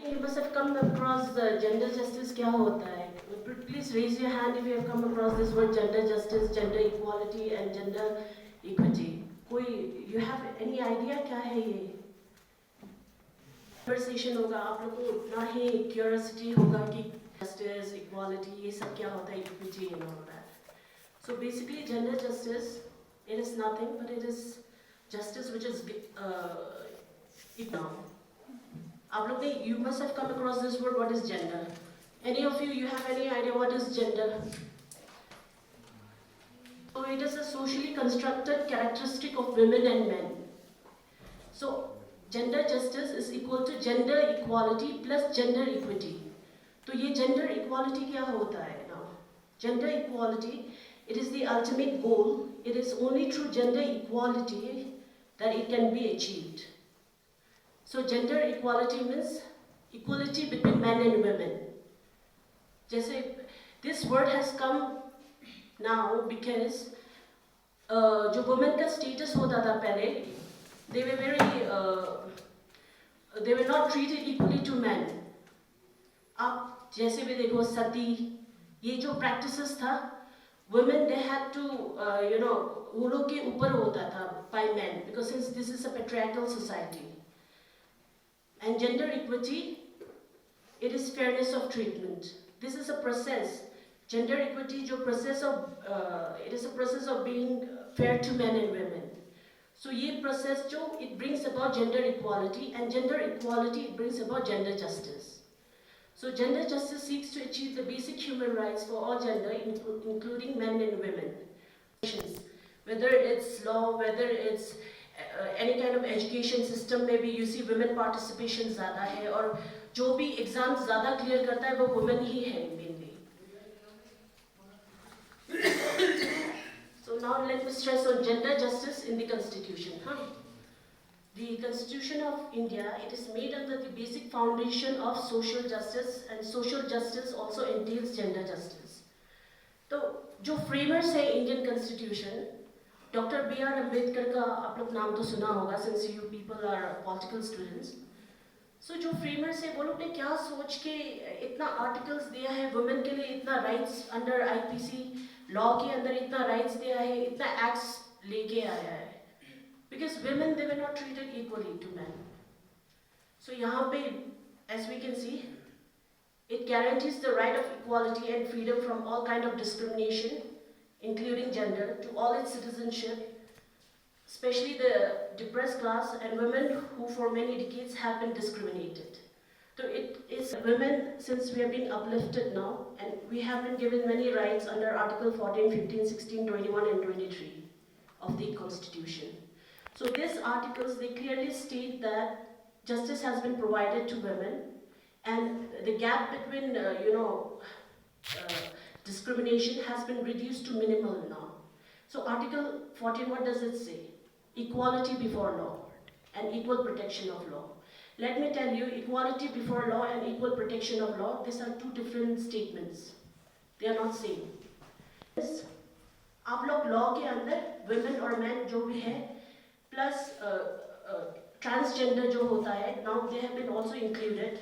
You must have come across the gender justice क्या होता है? Please raise your hand if you have come across this word gender justice, gender equality and gender equity. कोई you have any idea क्या है ये? Conversation होगा, आप लोगों को उतना ही curiosity होगा कि justice, equality ये सब क्या होता है, equity and all that. So basically gender justice, it is nothing but it is justice which is economic. You must have come across this word, what is gender? Any of you have any idea what is gender? So it is a socially constructed characteristic of women and men. So gender justice is equal to gender equality plus gender equity. So ये gender equality क्या होता है now? Gender equality, it is the ultimate goal. It is only through gender equality that it can be achieved. So gender equality means equality between men and women. जैसे this word has come now because जो women का status होता था पहले, they were not treated equally to men. आप जैसे भी देखो सती, ये जो practices था, women they had to वो लोग के ऊपर होता था by men because since this is a patriarchal society. And gender equity, it is fairness of treatment. This is a process. Gender equity, it is a process of being fair to men and women. So this process, it brings about gender equality, and gender equality, it brings about gender justice. So gender justice seeks to achieve the basic human rights for all gender, including men and women. Whether it's law, whether it's any kind of education system, maybe you see women participation ज़्यादा है और जो भी exams ज़्यादा clear करता है वो women ही है mainly. So now let me stress on gender justice in the constitution. The Constitution of India, it is made under the basic foundation of social justice, and social justice also entails gender justice. तो जो framers है Indian Constitution, Dr. B.R. Ambedkar का आप लोग नाम तो सुना होगा since you people are political students. So जो framers है वो लोग ने क्या सोच के इतना articles दिया है women के लिए, इतना rights under IPC law के अंदर इतना rights दिया है, इतना acts लेके आया है. Because women they were not treated equally to men. So यहाँ पे as we can see, it guarantees the right of equality and freedom from all kind of discrimination, including gender, to all its citizenship, especially the depressed class and women who for many decades have been discriminated. So it is women, since we are being uplifted now, and we have been given many rights under Article 14, 15, 16, 21 and 23 of the Constitution. So these articles, they clearly state that justice has been provided to women, and the gap between, discrimination has been reduced to minimal now. So Article 14, what does it say? Equality before law and equal protection of law. Let me tell you, equality before law and equal protection of law, these are two different statements. They are not same. Yes. आप लोग law के अंदर women और men जो भी है, plus transgender जो होता है, now they have been also included.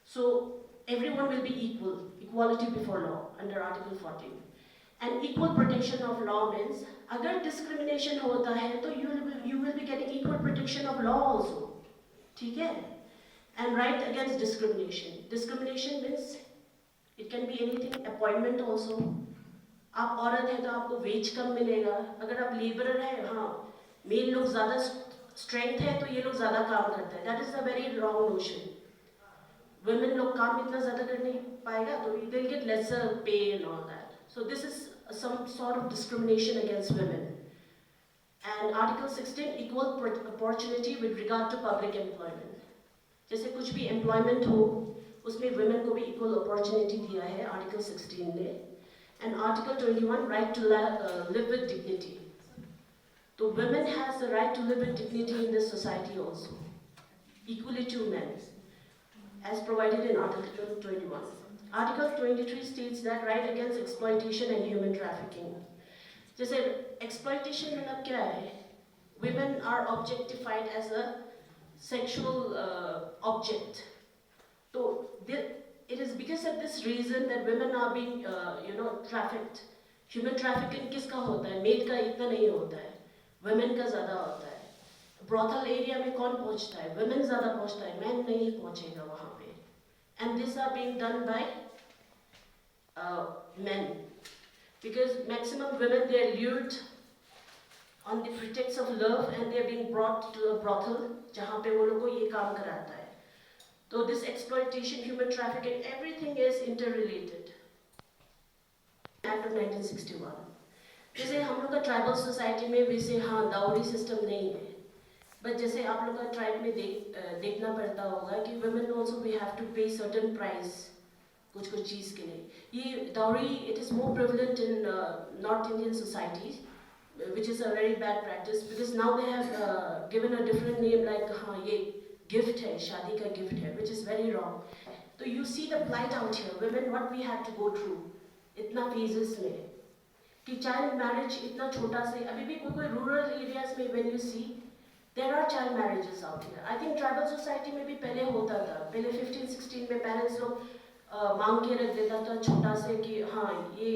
So everyone will be equal, equality before law under Article 14. And equal protection of law means, अगर discrimination होता है, तो you will be getting equal protection of law also. ठीक है? And right against discrimination. Discrimination means it can be anything, appointment also. आप औरत है तो आपको wage कम मिलेगा. अगर आप laborer है, हाँ, male लोग ज़्यादा strength है तो ये लोग ज़्यादा काम करते हैं. That is a very wrong notion. Women लोग काम इतना ज़्यादा कर नहीं पाएगा तो they'll get lesser pay and all that. So this is some sort of discrimination against women. And Article 16, equal opportunity with regard to public employment. जैसे कुछ भी employment हो, उसमें women को भी equal opportunity दिया है Article 16 ने. And Article 21, right to live with dignity. So women has the right to live with dignity in this society also, equally to men, as provided in Article 21. Article 23 states that right against exploitation and human trafficking. जैसे exploitation मतलब क्या है? Women are objectified as a sexual object. at this reason that women are being, trafficked. Human trafficking किसका होता है? Maid का इतना नहीं होता है, women का ज़्यादा होता है. Brothel area में कौन पहुँचता है? Women ज़्यादा पहुँचता है, men नहीं पहुँचेगा वहाँ पे. And these are being done by men, because maximum women, they are lured on the pretext of love and they are being brought to a brothel जहाँ पे वो लोग को ये काम कराता है. So this exploitation, human trafficking, everything is interrelated. Act of 1961. जैसे हम लोग का ट्राइबल सोसाइटी में वैसे हाँ डाउरी सिस्टम नहीं है, बट जैसे आप लोग का ट्राइब में देखना पड़ता होगा कि women also we have to pay certain price कुछ चीज़ के लिए. ये dowry it is more prevalent in North Indian societies, which is a very bad practice because now they have given a different name like हाँ ये gift है, शादी का gift है, which is very wrong. So you see the plight out here, women what we had to go through इतना phases में कि child marriage इतना छोटा से अभी भी कोई rural areas में when you see there are child marriages out here. I think tribal society में भी पहले होता था, पहले 15-16 में parents लोग मांग के रख देता था छोटा से कि हाँ ये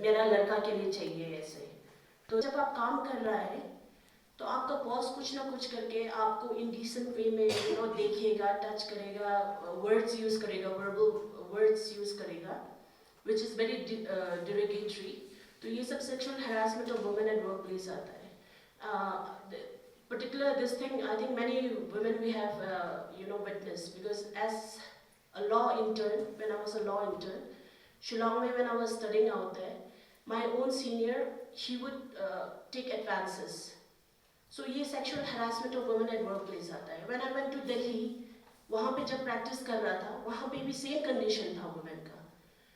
मेरा लड़का के लिए चाहिए ऐसे. तो जब आप काम कर रहा है तो आपका बॉस कुछ ना कुछ करके आपको इंडिसेंट वे में देखेगा, टच करेगा, वर्ड्स यूज करेगा, वर्बल वर्ड्स यूज करेगा, which is very derogatory. तो ये सब sexual harassment of women at workplace आता है. Particular this thing, I think many women we have witnessed, because as a law intern, when I was a law intern, Shillong mein when I was studying out there, my own senior, he would take advances. So ये sexual harassment of women at workplace आता है. When I went to Delhi, वहाँ पे जब practice कर रहा था, वहाँ पे भी same condition था women का.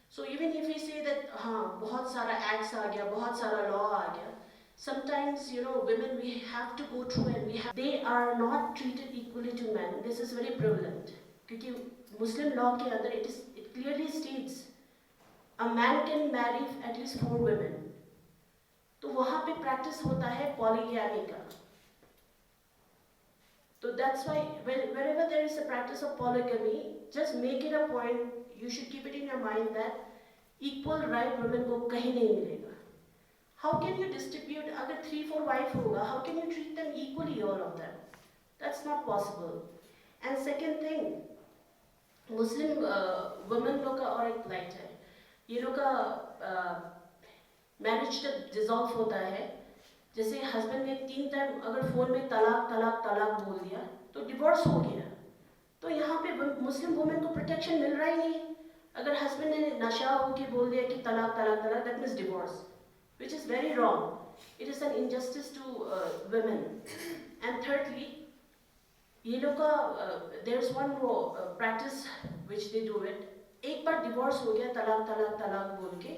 So even if we say that हाँ बहुत सारा acts आ गया, बहुत सारा law आ गया, sometimes women we have to go through and they are not treated equally to men. This is very prevalent क्योंकि Muslim law के अंदर it clearly states a man can marry at least 4 women. तो वहाँ पे practice होता है polygamy का. So that's why wherever there is a practice of polygamy, just make it a point, you should keep it in your mind that equal right women को कहीं नहीं मिलेगा. How can you distribute, अगर 3-4 wife होगा, how can you treat them equally, all of them? That's not possible. And second thing, Muslim women लोग का और एक plight है. ये लोग का marriage जब dissolve होता है, जैसे हस्बैंड ने 3 टाइम अगर फोन में तलाक तलाक तलाक बोल दिया तो डिवोर्स हो गया. तो यहाँ पे मुस्लिम वुमेन को प्रोटेक्शन मिल रहा ही नहीं. अगर हस्बैंड ने नशा होके बोल दिया कि तलाक तलाक तलाक, that means divorce, which is very wrong. It is an injustice to women. And thirdly, ये लोग का there is one more practice which they do it. एक बार डिवोर्स हो गया, तलाक तलाक तलाक बोल के,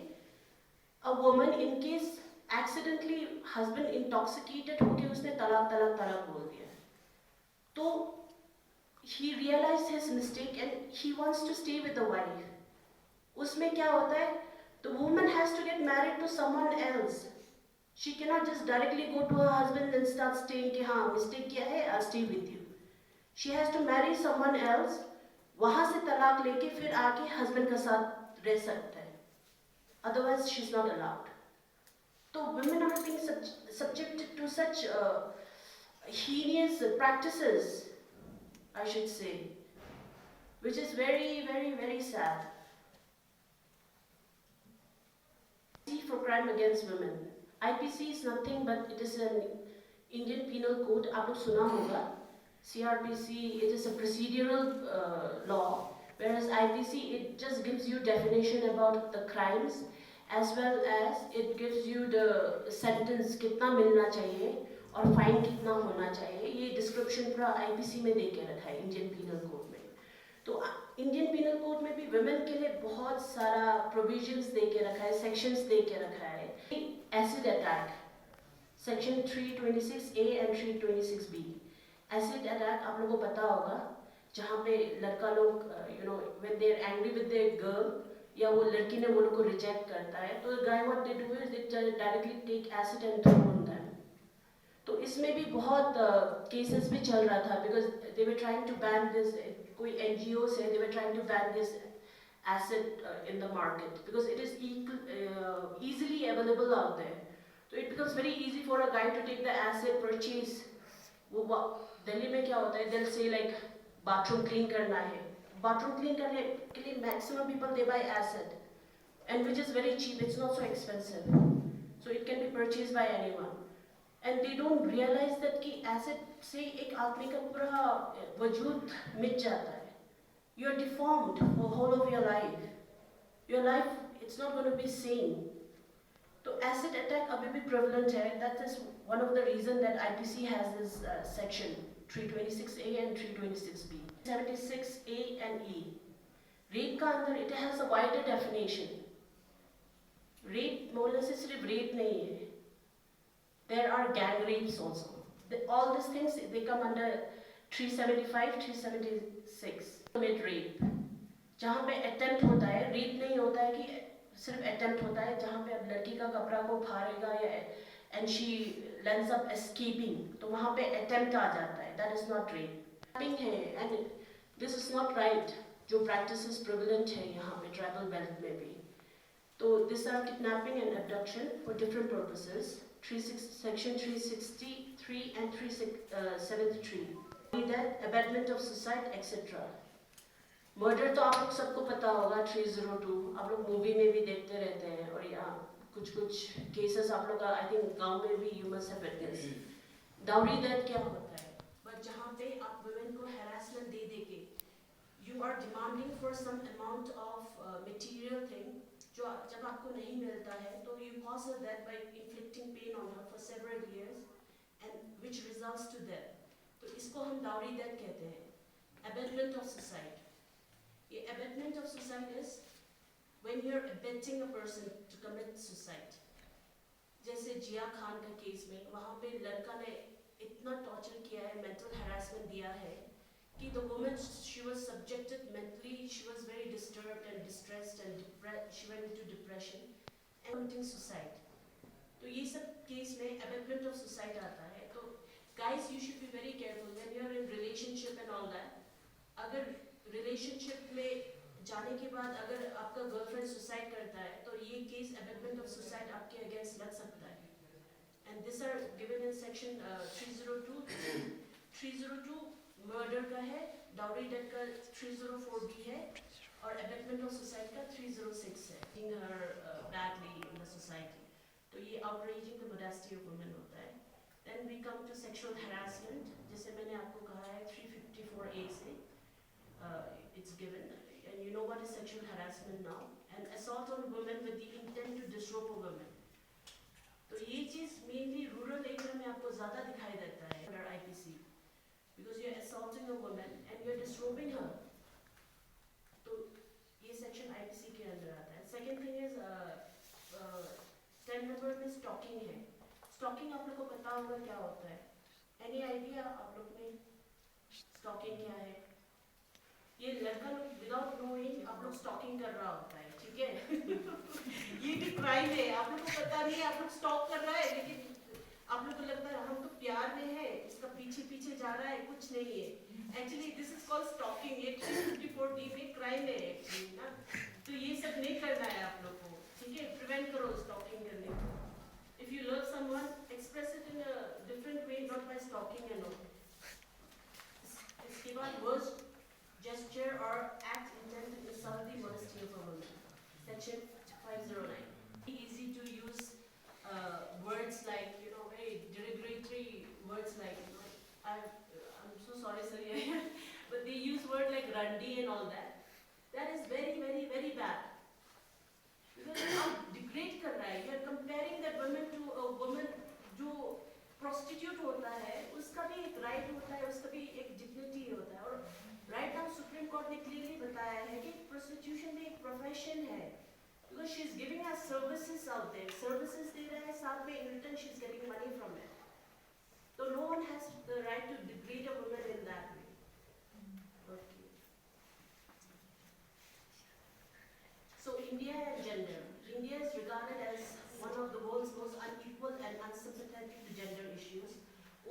a woman in case accidentally husband intoxicated होके उसने तलाक तलाक तलाक बोल दिया, तो he realized his mistake and he wants to stay with the wife. उसमें क्या होता है, the woman has to get married to someone else. She cannot just directly go to her husband and start staying कि हाँ mistake किया है, I'll stay with you. She has to marry someone else, वहाँ से तलाक लेके फिर आके husband का साथ रह सकता है. Otherwise she's not allowed. So women are being subjected to such heinous practices, I should say, which is very, very, very sad. For crime against women, IPC is nothing but it is an Indian Penal Code. आप लोग सुना होगा. CRPC, it is a procedural law, whereas IPC it just gives you definition about the crimes, as well as it gives you the sentence कितना मिलना चाहिए और fine कितना होना चाहिए. ये डिस्क्रिप्शन पूरा IPC में दे के रखा है इंडियन पीनल कोड में. तो इंडियन पीनल कोड में भी वुमेन के लिए बहुत सारा प्रोविजंस दे के रखा है, सेक्शंस दे के रखा है. Acid attack, section 326A and 326B. Acid attack आप लोगों को पता होगा, जहाँ पे लड़का लोग when they are angry with their girl, या वो लड़की ने वो लोग को रिजेक्ट करता है, तो guy what they do is they directly take acid and throw on them. तो इसमें भी बहुत केसेस भी चल रहा था, because they were trying to ban this. कोई NGOs है, they were trying to ban this acid in the market because it is easily available out there. So it becomes very easy for a guy to take the acid purchase. वो दिल्ली में क्या होता है? They'll say like bathroom clean करना है. Bathroom clean करने के लिए maximum people they buy acid, and which is very cheap. It's not so expensive, so it can be purchased by anyone. And they don't realize that कि acid से एक आदमी का पूरा वजूद मिट जाता है. You are deformed for the whole of your life. Your life, it's not going to be sane. So acid attack abhi bhi prevalent hai. That is one of the reasons that IPC has this section 326A and 326B. 76A and E. Rape ka andar it has a wider definition. Rape बोलने से सिर्फ rape नहीं है. There are gang rapes also. All these things they come under 375, 376. Commit rape. जहाँ पे attempt होता है, rape नहीं होता है कि सिर्फ attempt होता है जहाँ पे अब लड़की का कपड़ा को फाड़ेगा या and she ends up escaping तो वहाँ पे attempt आ जाता है. That is not rape. Kidnapping है and this is not right. जो practices prevalent है यहाँ पे tribal belt में भी. तो these are kidnapping and abduction for different purposes. Section 363 and 373. That abetment of suicide, etc. Murder तो आप लोग सबको पता होगा 302. आप लोग मूवी में भी देखते रहते हैं और या कुछ केसेस आप लोग I think गांव में भी you must have witnessed. Dowry death क्या होता है? But जहाँ पे आप women को harassment दे के you are demanding for some amount of material thing जो जब आपको नहीं मिलता है तो you cause her death by inflicting pain on her for several years and which results to death. तो इसको हम dowry death कहते हैं. Abetment of suicide. The abetment of suicide is when you're abetting a person to commit suicide. जैसे जिया खान का case में वहाँ पे लड़का ने इतना टॉर्चर किया है, mental harassment दिया है कि the woman she was subjected mentally, she was very disturbed and distressed and she went into depression and committing suicide. तो ये सब केस में abetment of suicide आता है. तो guys you should be very careful when you're in relationship and all that. अगर relationship में जाने के बाद अगर आपका गर्लफ्रेंड सुसाइड करता है तो ये केस abetment of suicide आपके अगेंस्ट लग सकता है. And these are given in section 302. 302 murder का है, डाउरी डेथ का 304B है और abetment of suicide का 306 है. Being her badly in the society. तो ये outraging the modesty of women होता है. Then we come to sexual harassment जैसे मैंने आपको कहा है 354A से. It's given, and you know what is sexual harassment now, and assault on women with the intent to disrobe a woman. तो ये चीज mainly rural area में आपको ज़्यादा दिखाई देता है under IPC, because you're assaulting a woman and you're disrobing her. तो ये section IPC के अंदर आता है. Second thing is 10 number में stalking है. Stalking आप लोग को पता होगा क्या होता है? Any idea आप लोग में stalking क्या है? ये लड़का लोग विदाउट नोइंग आप लोग स्टॉकिंग कर रहा होता है, ठीक है? ये भी क्राइम है. आप लोग को पता नहीं है आप लोग स्टॉक कर रहा है लेकिन आप लोग को लगता है हम तो प्यार में है, इसका पीछे जा रहा है, कुछ नहीं है. Actually this is called stalking. ये 354D में क्राइम है एक्चुअली ना. तो ये सब नहीं करना है आप लोग को, ठीक है? प्रिवेंट करो स्टॉकिंग करने को. If you love someone express it in a different way, not by stalking and all. इसके बाद worst gesture or act intended to insult the modesty of a woman. Section 509. Easy to use words like, very derogatory words like, I'm so sorry sir, but they use words like randi and all that. That is very, very, very bad. Because you degrade कर रहा है. You are comparing that woman to a woman जो prostitute होता है, उसका भी एक right होता है, उसका भी एक dignity होता है. और राइट नाउ सुप्रीम कोर्ट ने क्लियरली बताया है कि प्रोस्टिट्यूशन भी एक प्रोफेशन है. Because she is giving us services out there. Services दे रहा है, साथ में in return she is getting money from it. तो no one has the right to degrade a woman in that way. Okay. So India and gender. India is regarded as one of the world's most unequal and अनसिम्पैथेटिक to gender issues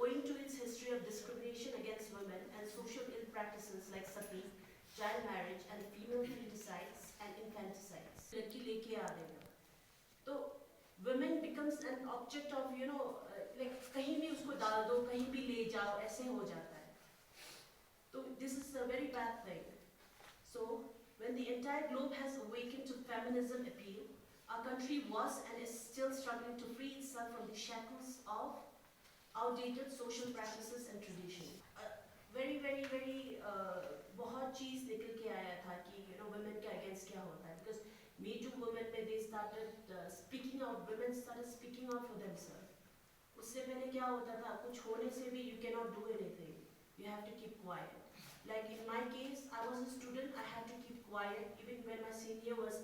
owing to its history of discrimination against women and social ill practices like sati, child marriage and female feticide and an object of, like कहीं भी उसको डाल दो, कहीं भी ले जाओ, ऐसे हो जाता है. So this is a very bad thing. So when the entire globe has awakened to feminism appeal, our country was and is still struggling to free itself from the shackles of outdated social practices and tradition. Very, very, very बहुत चीज निकल के आया था कि women के against क्या होता है, because Me Too women में they started speaking out, women started speaking out for themselves. उससे पहले क्या होता था, कुछ होने से भी you cannot do anything, you have to keep quiet. Like in my case, I was a student, I had to keep quiet even when my senior was